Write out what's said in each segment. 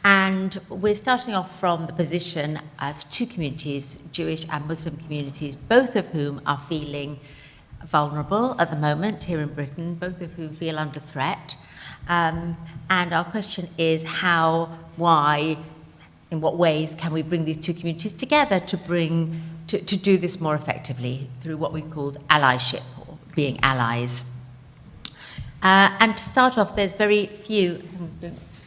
And we're starting off from the position as two communities, Jewish and Muslim communities, both of whom are feeling vulnerable at the moment here in Britain, both of whom feel under threat. And our question is how, why, in what ways can we bring these two communities together to do this more effectively through what we've called allyship, or being allies. And to start off, there's very few,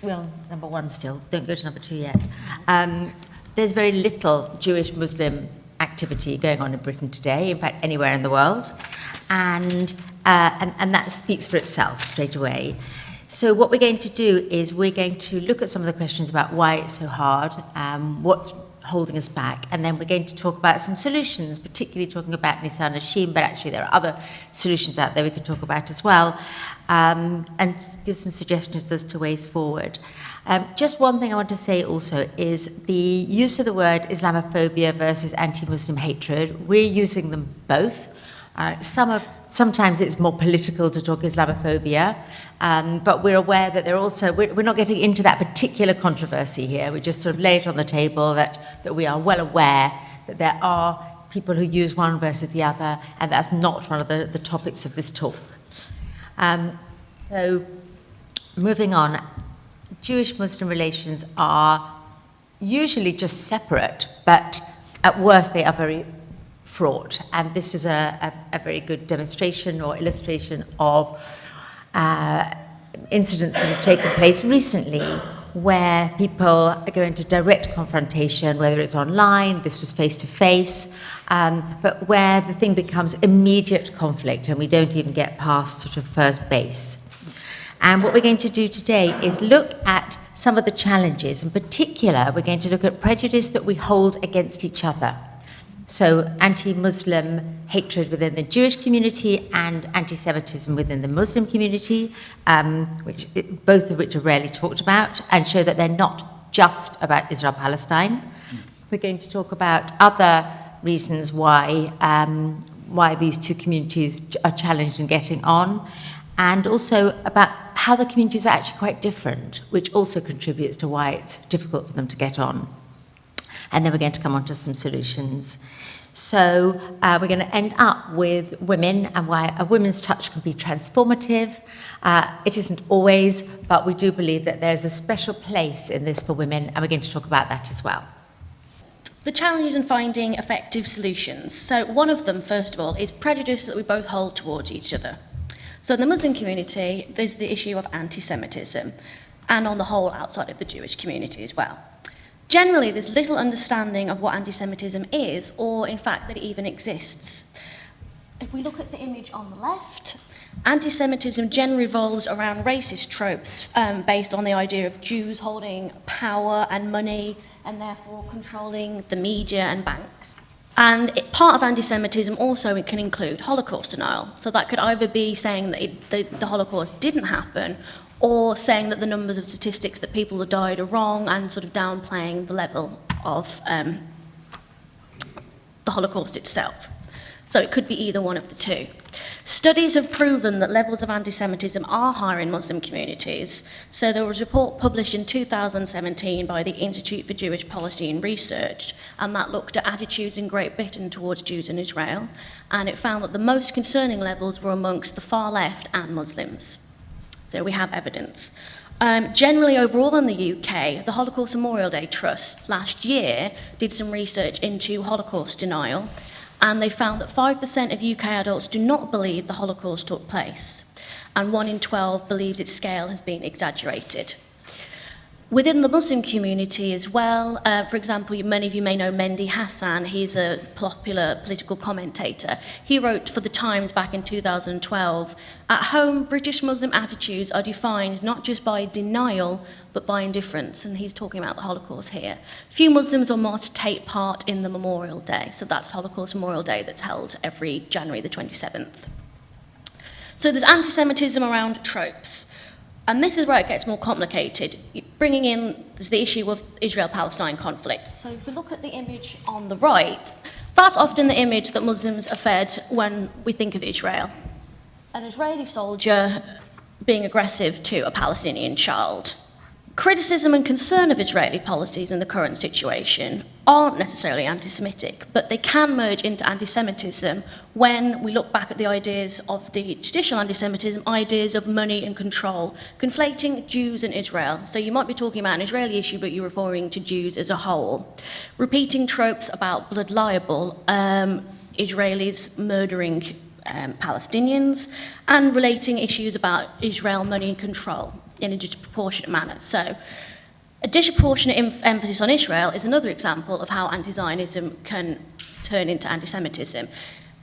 well, number one still, don't go to number two yet. There's very little Jewish-Muslim activity going on in Britain today, in fact, anywhere in the world. And that speaks for itself straight away. So what we're going to do is we're going to look at some of the questions about why it's so hard, what's holding us back, and then we're going to talk about some solutions, particularly talking about Nisa-Nashim, but actually there are other solutions out there we could talk about as well, and give some suggestions as to ways forward. Just one thing I want to say also is the use of the word Islamophobia versus anti-Muslim hatred. We're using them both. Sometimes it's more political to talk Islamophobia, but we're aware that they're also, we're not getting into that particular controversy here. We just sort of lay it on the table that we are well aware that there are people who use one versus the other, and that's not one of the topics of this talk. So moving on, Jewish-Muslim relations are usually just separate, but at worst they are very fraught, and this is a very good demonstration or illustration of incidents that have taken place recently where people go into direct confrontation, whether it's online, this was face-to-face, but where the thing becomes immediate conflict and we don't even get past sort of first base. And what we're going to do today is look at some of the challenges. In particular, we're going to look at prejudice that we hold against each other. So anti-Muslim hatred within the Jewish community and anti-Semitism within the Muslim community, both of which are rarely talked about, and show that they're not just about Israel-Palestine. We're going to talk about other reasons why these two communities are challenged in getting on, and also about how the communities are actually quite different, which also contributes to why it's difficult for them to get on. And then we're going to come on to some solutions. So we're going to end up with women and why a women's touch can be transformative. It isn't always, but we do believe that there's a special place in this for women, and we're going to talk about that as well. The challenges in finding effective solutions. So one of them, first of all, is prejudice that we both hold towards each other. So in the Muslim community, there's the issue of anti-Semitism, and on the whole, outside of the Jewish community as well. Generally, there's little understanding of what anti-Semitism is, or in fact that it even exists. If we look at the image on the left, anti-Semitism generally revolves around racist tropes based on the idea of Jews holding power and money and therefore controlling the media and banks. And part of anti-Semitism also can include Holocaust denial. So that could either be saying that the Holocaust didn't happen, or saying that the numbers of statistics that people have died are wrong and sort of downplaying the level of the Holocaust itself. So it could be either one of the two. Studies have proven that levels of anti-Semitism are higher in Muslim communities. So there was a report published in 2017 by the Institute for Jewish Policy and Research, and that looked at attitudes in Great Britain towards Jews in Israel, and it found that the most concerning levels were amongst the far left and Muslims. So we have evidence. Generally, overall in the UK, the Holocaust Memorial Day Trust last year did some research into Holocaust denial, and they found that 5% of UK adults do not believe the Holocaust took place, and 1 in 12 believes its scale has been exaggerated. Within the Muslim community as well, for example, many of you may know Mehdi Hassan. He's a popular political commentator. He wrote for The Times back in 2012, "At home, British Muslim attitudes are defined not just by denial, but by indifference." And he's talking about the Holocaust here. Few Muslims will not take part in the Memorial Day. So that's Holocaust Memorial Day that's held every January the 27th. So there's anti-Semitism around tropes. And this is where it gets more complicated, bringing in the issue of Israel-Palestine conflict. So if you look at the image on the right, that's often the image that Muslims are fed when we think of Israel. An Israeli soldier being aggressive to a Palestinian child. Criticism and concern of Israeli policies in the current situation aren't necessarily anti-Semitic, but they can merge into anti-Semitism when we look back at the ideas of the traditional anti-Semitism, ideas of money and control, conflating Jews and Israel. So you might be talking about an Israeli issue, but you're referring to Jews as a whole. Repeating tropes about blood libel, Israelis murdering Palestinians, and relating issues about Israel, money and control in a disproportionate manner. So a disproportionate emphasis on Israel is another example of how anti-Zionism can turn into anti-Semitism.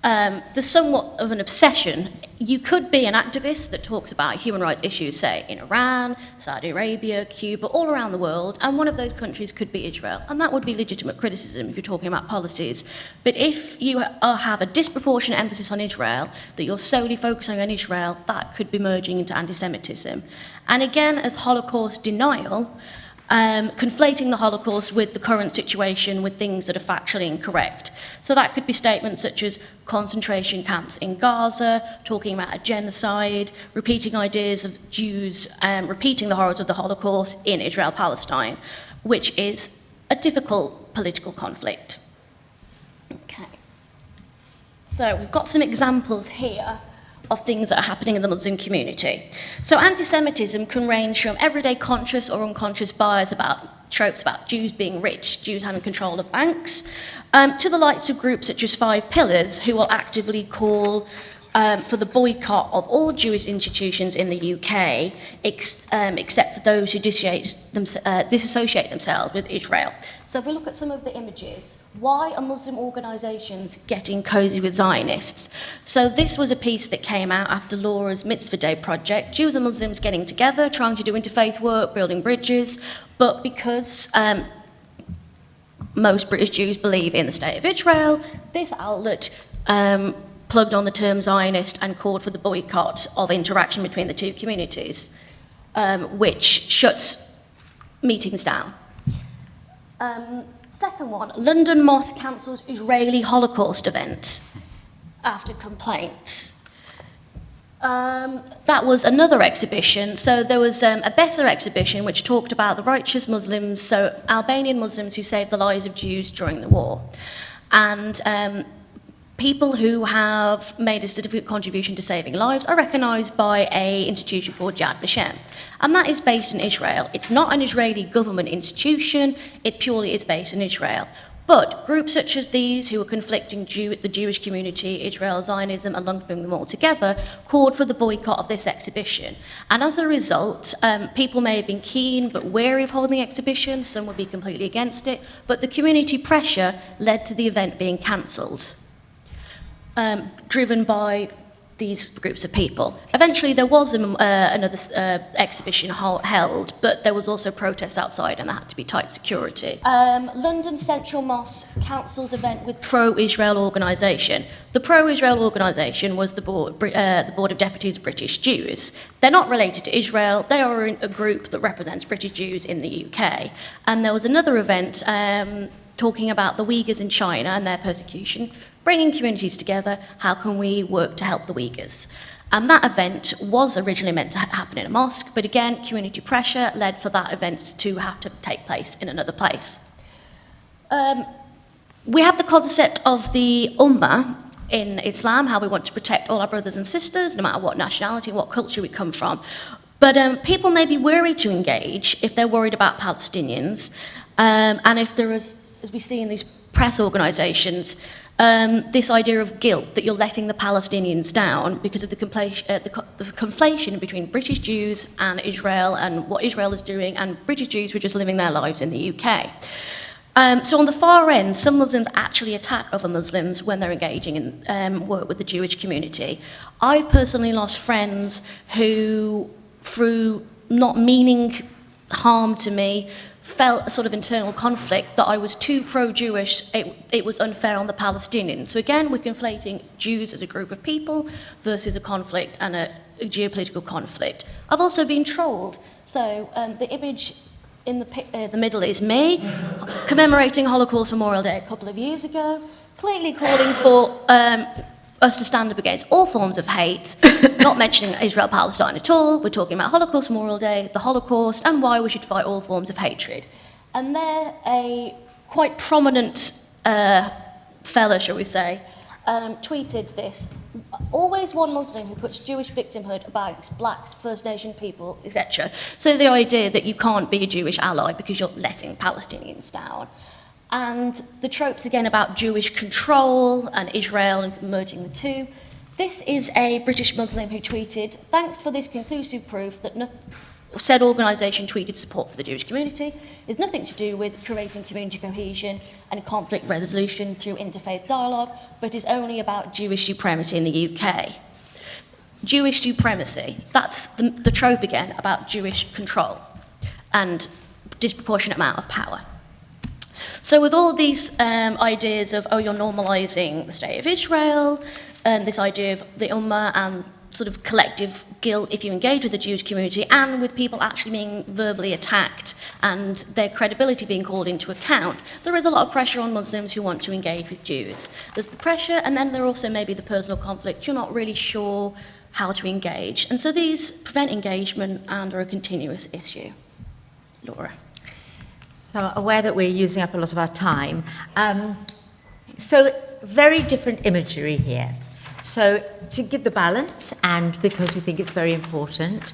There's somewhat of an obsession. You could be an activist that talks about human rights issues, say, in Iran, Saudi Arabia, Cuba, all around the world, and one of those countries could be Israel. And that would be legitimate criticism if you're talking about policies. But if you have a disproportionate emphasis on Israel, that you're solely focusing on Israel, that could be merging into anti-Semitism. And again, as Holocaust denial, conflating the Holocaust with the current situation with things that are factually incorrect. So that could be statements such as concentration camps in Gaza, talking about a genocide, repeating ideas of Jews, repeating the horrors of the Holocaust in Israel-Palestine, which is a difficult political conflict. Okay. So we've got some examples here of things that are happening in the Muslim community. So anti-Semitism can range from everyday conscious or unconscious bias about tropes about Jews being rich, Jews having control of banks, to the likes of groups such as Five Pillars, who will actively call for the boycott of all Jewish institutions in the UK, except for those who disassociate themselves with Israel. So if we look at some of the images, why are Muslim organisations getting cosy with Zionists? So this was a piece that came out after Laura's Mitzvah Day project, Jews and Muslims getting together, trying to do interfaith work, building bridges, but because most British Jews believe in the State of Israel, this outlet plugged on the term Zionist and called for the boycott of interaction between the two communities, which shuts meetings down. Second one, London Mosque cancels Israeli Holocaust event after complaints. That was another exhibition. So there was a better exhibition which talked about the righteous Muslims, so Albanian Muslims who saved the lives of Jews during the war. And people who have made a significant contribution to saving lives are recognised by an institution called Yad Vashem. And that is based in Israel. It's not an Israeli government institution, it purely is based in Israel. But groups such as these, who are conflicting the Jewish community, Israel, Zionism, and lumping them all together, called for the boycott of this exhibition. And as a result, people may have been keen but wary of holding the exhibition, some would be completely against it, but the community pressure led to the event being cancelled. Driven by these groups of people. Eventually there was another exhibition held, but there was also protests outside and there had to be tight security. London Central Mosque cancels event with pro-Israel organisation. The pro-Israel organisation was the Board of Deputies of British Jews. They're not related to Israel, they are a group that represents British Jews in the UK. And there was another event talking about the Uyghurs in China and their persecution, bringing communities together, how can we work to help the Uyghurs? And that event was originally meant to happen in a mosque, but again, community pressure led for that event to have to take place in another place. We have the concept of the Ummah in Islam, how we want to protect all our brothers and sisters, no matter what nationality, what culture we come from. But people may be wary to engage if they're worried about Palestinians, and if there is, as we see in these press organisations, this idea of guilt, that you're letting the Palestinians down because of the conflation between British Jews and Israel and what Israel is doing, and British Jews who are just living their lives in the UK. So on the far end, some Muslims actually attack other Muslims when they're engaging in work with the Jewish community. I've personally lost friends who, through not meaning harm to me, felt a sort of internal conflict that I was too pro-Jewish, it was unfair on the Palestinians. So again, we're conflating Jews as a group of people versus a conflict and a geopolitical conflict. I've also been trolled. So the image in the middle is me, commemorating Holocaust Memorial Day a couple of years ago, clearly calling for us to stand up against all forms of hate, not mentioning Israel-Palestine at all. We're talking about Holocaust Memorial Day, the Holocaust, and why we should fight all forms of hatred. And they're a quite prominent fella, shall we say, tweeted this. Always one Muslim who puts Jewish victimhood about blacks, First Nation people, etc. So the idea that you can't be a Jewish ally because you're letting Palestinians down. And the tropes again about Jewish control and Israel and merging the two. This is a British Muslim who tweeted, "Thanks for this conclusive proof that said organisation tweeted support for the Jewish community is nothing to do with creating community cohesion and conflict resolution through interfaith dialogue, but is only about Jewish supremacy in the UK." Jewish supremacy, that's the trope again about Jewish control and disproportionate amount of power. So with all these ideas of, oh, you're normalising the state of Israel, and this idea of the Ummah and sort of collective guilt if you engage with the Jewish community, and with people actually being verbally attacked and their credibility being called into account, there is a lot of pressure on Muslims who want to engage with Jews. There's the pressure, and then there also may be the personal conflict. You're not really sure how to engage. And so these prevent engagement and are a continuous issue. Laura. So I'm aware that we're using up a lot of our time. So very different imagery here. So to give the balance, and because we think it's very important,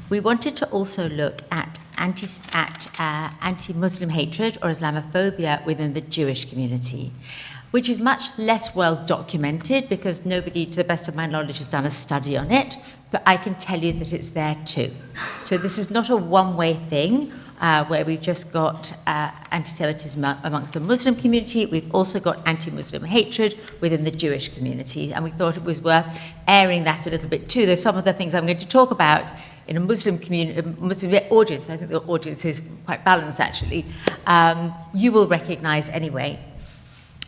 we wanted to also look at anti-Muslim hatred or Islamophobia within the Jewish community, which is much less well documented because nobody, to the best of my knowledge, has done a study on it, but I can tell you that it's there too. So this is not a one-way thing, where we've just got anti-Semitism amongst the Muslim community. We've also got anti-Muslim hatred within the Jewish community, and we thought it was worth airing that a little bit too. There's some of the things I'm going to talk about in a Muslim community, a Muslim audience. I think the audience is quite balanced, actually. You will recognise anyway.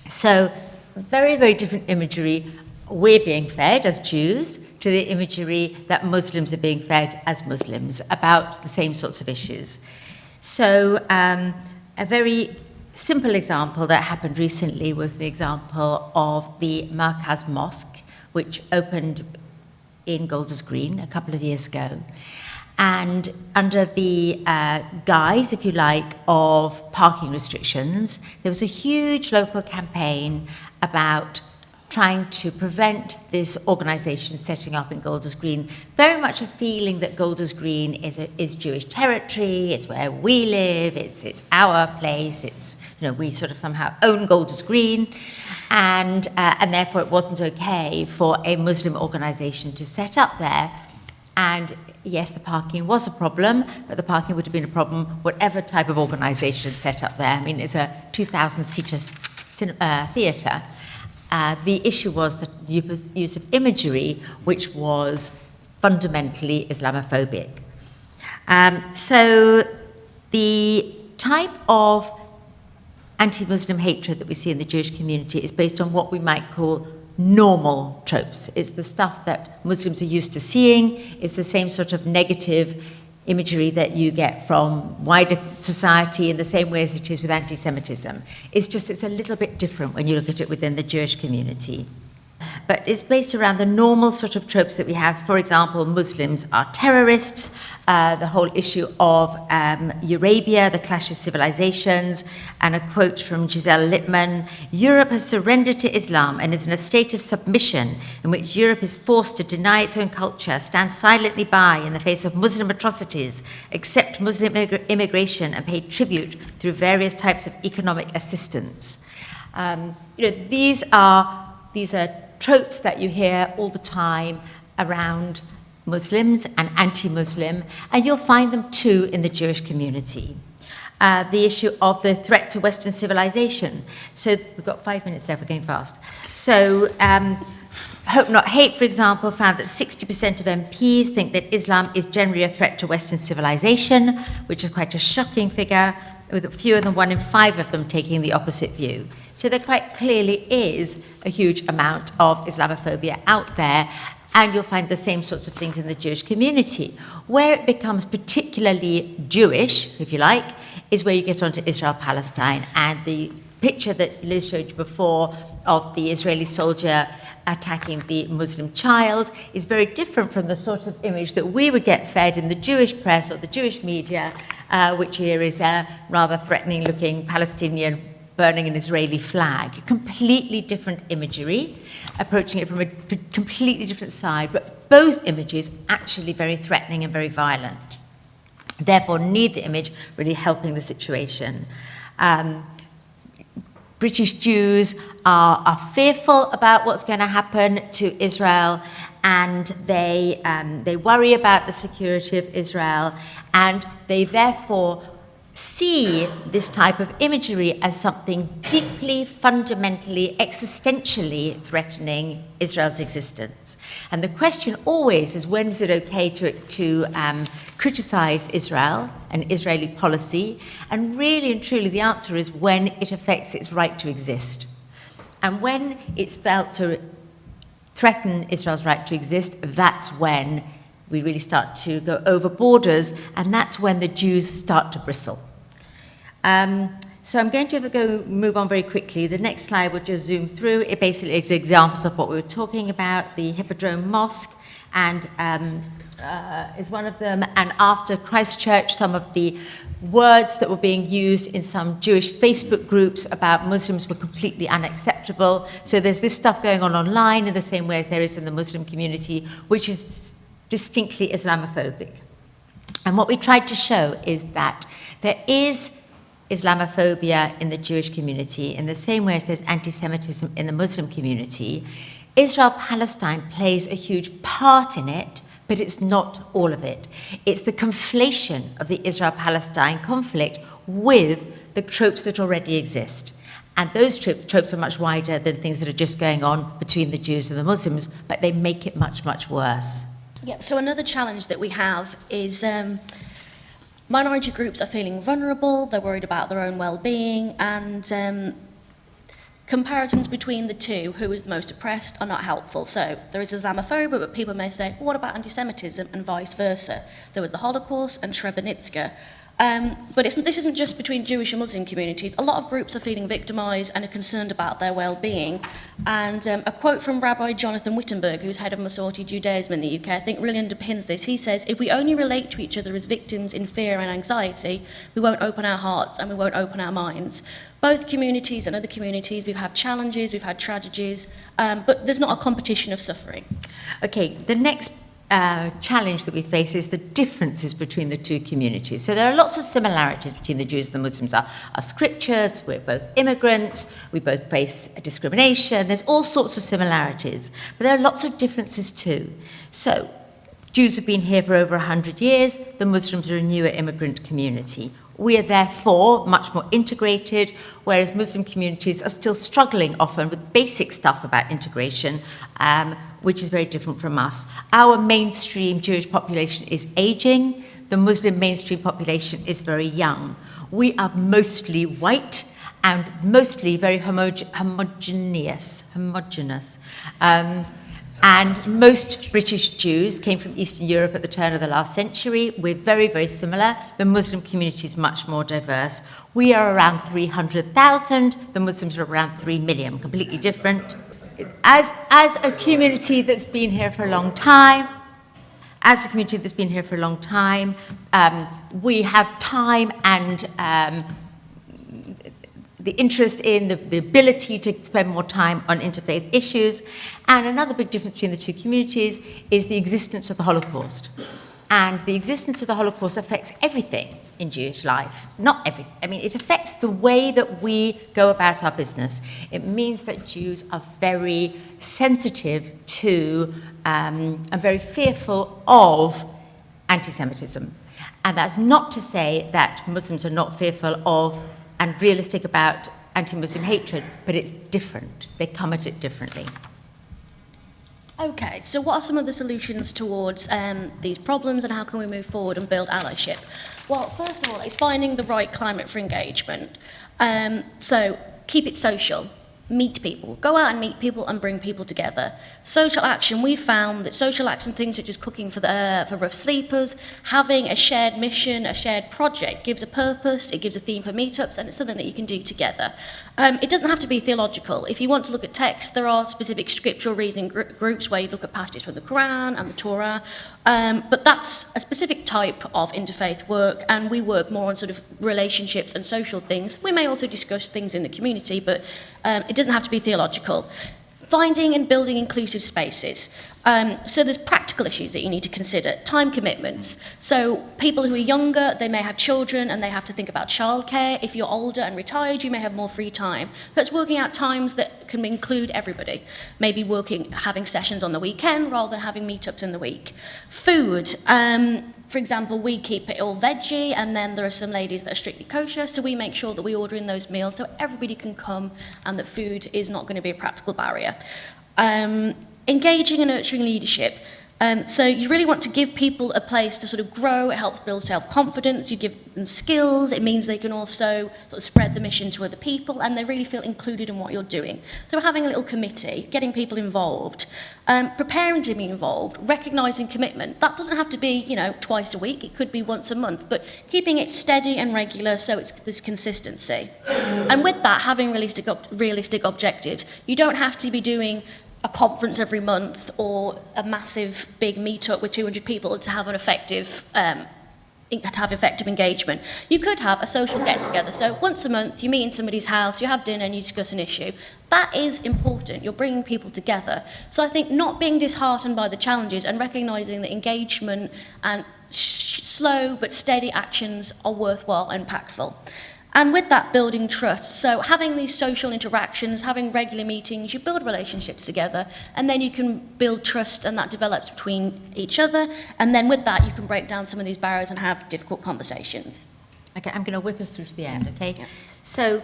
So very, very different imagery we're being fed as Jews to the imagery that Muslims are being fed as Muslims about the same sorts of issues. So a very simple example that happened recently was the example of the Markaz Mosque, which opened in Golders Green a couple of years ago. And under the guise, if you like, of parking restrictions, there was a huge local campaign about trying to prevent this organisation setting up in Golders Green, very much a feeling that Golders Green is Jewish territory, it's where we live, it's our place, it's, you know, we sort of somehow own Golders Green, and therefore it wasn't okay for a Muslim organisation to set up there. And yes, the parking was a problem, but the parking would have been a problem whatever type of organisation set up there. I mean, it's a 2,000-seater theatre. The issue was the use of imagery, which was fundamentally Islamophobic. So the type of anti-Muslim hatred that we see in the Jewish community is based on what we might call normal tropes. It's the stuff that Muslims are used to seeing. It's the same sort of negative imagery that you get from wider society in the same way as it is with anti-Semitism. It's a little bit different when you look at it within the Jewish community. But it's based around the normal sort of tropes that we have. For example, Muslims are terrorists, the whole issue of Eurabia, the clash of civilizations, and a quote from Giselle Littman: "Europe has surrendered to Islam and is in a state of submission in which Europe is forced to deny its own culture, stand silently by in the face of Muslim atrocities, accept Muslim immigration, and pay tribute through various types of economic assistance." These are tropes that you hear all the time around Muslims and anti-Muslim, and you'll find them too in the Jewish community. The issue of the threat to Western civilization. So we've got 5 minutes left, we're going fast. So Hope Not Hate, for example, found that 60% of MPs think that Islam is generally a threat to Western civilization, which is quite a shocking figure, with fewer than 1 in 5 of them taking the opposite view. So there quite clearly is a huge amount of Islamophobia out there, and you'll find the same sorts of things in the Jewish community. Where it becomes particularly Jewish, if you like, is where you get onto Israel-Palestine, and the picture that Liz showed you before of the Israeli soldier attacking the Muslim child is very different from the sort of image that we would get fed in the Jewish press or the Jewish media, which here is a rather threatening-looking Palestinian burning an Israeli flag. Completely different imagery, approaching it from a completely different side, but both images actually very threatening and very violent. Therefore, need the image really helping the situation. British Jews are fearful about what's going to happen to Israel, and they worry about the security of Israel, and they therefore see this type of imagery as something deeply, fundamentally, existentially threatening Israel's existence. And the question always is, when is it okay to criticize Israel and Israeli policy? And really and truly the answer is when it affects its right to exist. And when it's felt to threaten Israel's right to exist, that's when we really start to go over borders, and that's when the Jews start to bristle. So I'm going to move on very quickly. The next slide will just zoom through. It basically is examples of what we were talking about. The Hippodrome Mosque and is one of them. And after Christchurch, some of the words that were being used in some Jewish Facebook groups about Muslims were completely unacceptable. So there's this stuff going on online in the same way as there is in the Muslim community, which is distinctly Islamophobic. And what we tried to show is that there is Islamophobia in the Jewish community in the same way as there's anti-Semitism in the Muslim community. Israel-Palestine plays a huge part in it, but it's not all of it. It's the conflation of the Israel-Palestine conflict with the tropes that already exist. And those tropes are much wider than things that are just going on between the Jews and the Muslims, but they make it much, much worse. Yeah, so another challenge that we have is minority groups are feeling vulnerable, they're worried about their own well-being, and comparisons between the two, who is the most oppressed, are not helpful. So there is Islamophobia, but people may say, well, what about anti-Semitism, and vice versa? There was the Holocaust and Srebrenica. But this isn't just between Jewish and Muslim communities. A lot of groups are feeling victimised and are concerned about their well-being. And a quote from Rabbi Jonathan Wittenberg, who's head of Masorti Judaism in the UK, I think really underpins this. He says, if we only relate to each other as victims in fear and anxiety, we won't open our hearts and we won't open our minds. Both communities and other communities, we've had challenges, we've had tragedies, but there's not a competition of suffering. Okay, the next challenge that we face is the differences between the two communities. So there are lots of similarities between the Jews and the Muslims. Our scriptures, we're both immigrants, we both face discrimination, there's all sorts of similarities, but there are lots of differences too. So Jews have been here for over 100 years, the Muslims are a newer immigrant community. We are therefore much more integrated, whereas Muslim communities are still struggling often with basic stuff about integration, which is very different from us. Our mainstream Jewish population is aging. The Muslim mainstream population is very young. We are mostly white and mostly very homogeneous. And most British Jews came from Eastern Europe at the turn of the last century. We're very, very similar. The Muslim community is much more diverse. We are around 300,000. The Muslims are around 3 million, completely different. As a community that's been here for a long time, we have time and the interest in the ability to spend more time on interfaith issues. And another big difference between the two communities is the existence of the Holocaust. And the existence of the Holocaust affects everything in Jewish life. Not everything. I mean, it affects the way that we go about our business. It means that Jews are very sensitive to and very fearful of anti-Semitism. And that's not to say that Muslims are not fearful of and realistic about anti-Muslim hatred, but it's different. They come at it differently. Okay, so what are some of the solutions towards these problems, and how can we move forward and build allyship? Well, first of all, it's finding the right climate for engagement. So keep it social. meet people. Go out and meet people and bring people together. Social action, we found that social action, things such as cooking for rough sleepers, having a shared mission, a shared project, gives a purpose, it gives a theme for meetups, and it's something that you can do together. It doesn't have to be theological. If you want to look at text, there are specific scriptural reading groups where you look at passages from the Quran and the Torah, but that's a specific type of interfaith work, and we work more on sort of relationships and social things. We may also discuss things in the community, but it doesn't have to be theological. Finding and building inclusive spaces. So there's practical issues that you need to consider. Time commitments. So people who are younger, they may have children and they have to think about childcare. If you're older and retired, you may have more free time. That's working out times that can include everybody. Maybe having sessions on the weekend rather than having meetups in the week. Food. For example, we keep it all veggie, and then there are some ladies that are strictly kosher, so we make sure that we order in those meals so everybody can come and that food is not going to be a practical barrier. Engaging and nurturing leadership. So you really want to give people a place to sort of grow. It helps build self-confidence. You give them skills. It means they can also sort of spread the mission to other people, and they really feel included in what you're doing. So having a little committee, getting people involved, preparing to be involved, recognising commitment. That doesn't have to be, twice a week. It could be once a month, but keeping it steady and regular so there's consistency. And with that, having realistic objectives. You don't have to be doing a conference every month or a massive big meetup with 200 people to have effective engagement. You could have a social get-together. So once a month, you meet in somebody's house, you have dinner and you discuss an issue. That is important. You're bringing people together. So I think not being disheartened by the challenges and recognising that engagement and slow but steady actions are worthwhile and impactful. And with that, building trust. So having these social interactions, having regular meetings, you build relationships together, and then you can build trust, and that develops between each other. And then with that, you can break down some of these barriers and have difficult conversations. Okay, I'm going to whip us through to the end, okay? Yeah. So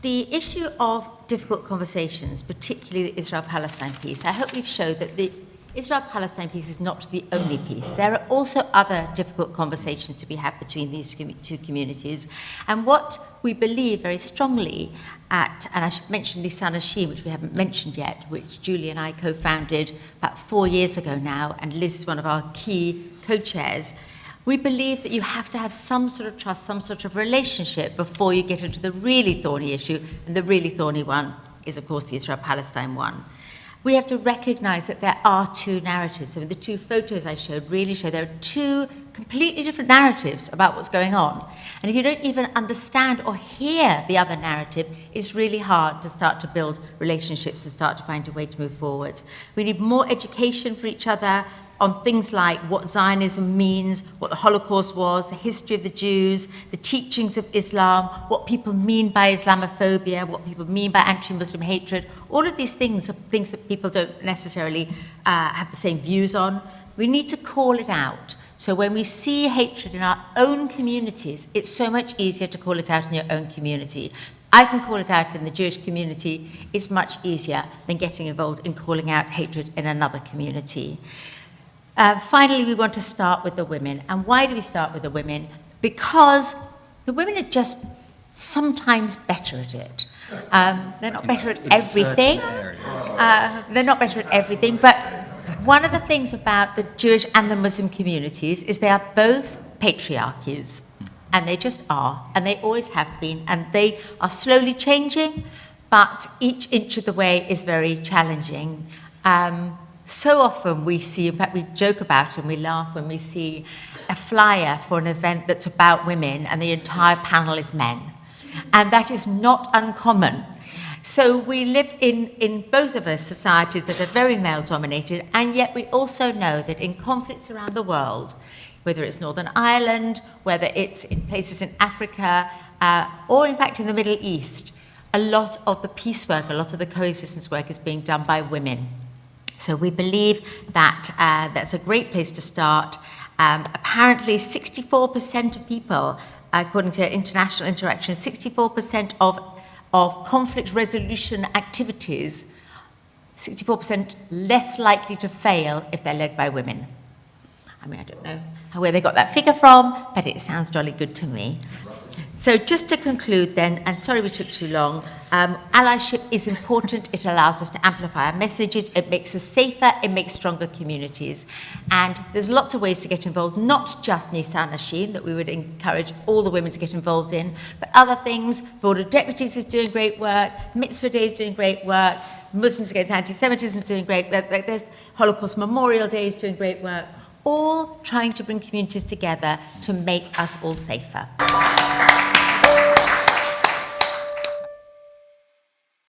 the issue of difficult conversations, particularly the Israel-Palestine piece, I hope we've showed that the Israel-Palestine piece is not the only piece. There are also other difficult conversations to be had between these two communities. And what we believe very strongly and I should mention Nisa-Nashim, which we haven't mentioned yet, which Julie and I co-founded about 4 years ago now, and Liz is one of our key co-chairs. We believe that you have to have some sort of trust, some sort of relationship before you get into the really thorny issue, and the really thorny one is, of course, the Israel-Palestine one. We have to recognize that there are two narratives. So the two photos I showed really show there are two completely different narratives about what's going on. And if you don't even understand or hear the other narrative, it's really hard to start to build relationships and start to find a way to move forward. We need more education for each other on things like what Zionism means, what the Holocaust was, the history of the Jews, the teachings of Islam, what people mean by Islamophobia, what people mean by anti-Muslim hatred. All of these things are things that people don't necessarily have the same views on. We need to call it out. So when we see hatred in our own communities, it's so much easier to call it out in your own community. I can call it out in the Jewish community. It's much easier than getting involved in calling out hatred in another community. Finally, we want to start with the women. And why do we start with the women? Because the women are just sometimes better at it. They're not better at everything. They're not better at everything. But one of the things about the Jewish and the Muslim communities is they are both patriarchies. And they just are. And they always have been. And they are slowly changing. But each inch of the way is very challenging. So often we see, in fact we joke about it and we laugh when we see a flyer for an event that's about women and the entire panel is men. And that is not uncommon. So we live in both of us societies that are very male-dominated, and yet we also know that in conflicts around the world, whether it's Northern Ireland, whether it's in places in Africa, or in fact in the Middle East, a lot of the peace work, a lot of the coexistence work is being done by women. So we believe that that's a great place to start. Apparently 64% of people, according to International Interaction, 64% of conflict resolution activities, 64% less likely to fail if they're led by women. I mean, I don't know where they got that figure from, but it sounds jolly good to me. So just to conclude then, and sorry we took too long, allyship is important. It allows us to amplify our messages. It makes us safer. It makes stronger communities. And there's lots of ways to get involved, not just Nisa-Nashim, that we would encourage all the women to get involved in, but other things. Board of Deputies is doing great work. Mitzvah Day is doing great work. Muslims Against Antisemitism is doing great work. There's Holocaust Memorial Day is doing great work. All trying to bring communities together to make us all safer.